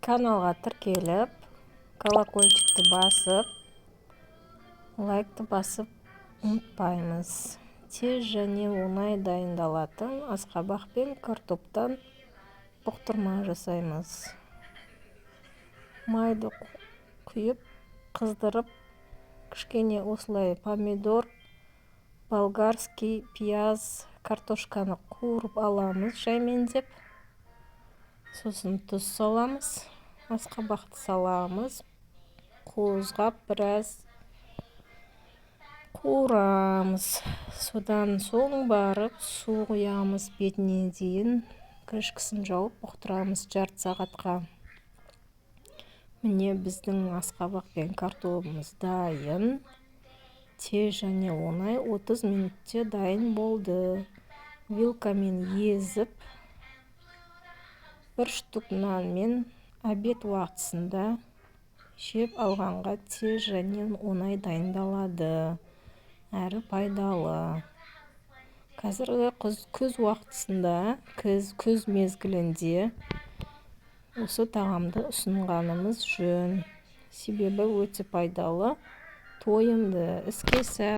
Каналға тіркеліп, колокольчикті басып, лайкты басып ұмытпаймыз. Тез және оңай дайындалатын асқабақ пен картоптан бұқтырма жасаймыз. Майды құйып, қыздырып, кішкене осылай помидор, болгарский пияз, картошканы қуырып аламыз жаймендеп. Сосын тұз саламыз, асқабақты саламыз, қозғап біраз қуырамыз. Содан соң барып су құямыз бетіне дейін, крышкасын жауып бұқтырамыз жарты сағатқа. Міне біздің асқабақ пен картопымыз дайын. Тез және оңай 30 минутте дайын болды. Вилкамен езіп, бір штук нанмен обед уақытысында жеп алғанға тез және оңай дайындалады. Әрі пайдалы. Қазіргі күз уақытысында, күз мезгілінде осы тағамды ұсынғанымыз жөн. Себебі өте пайдалы, тойымды, іске сәт.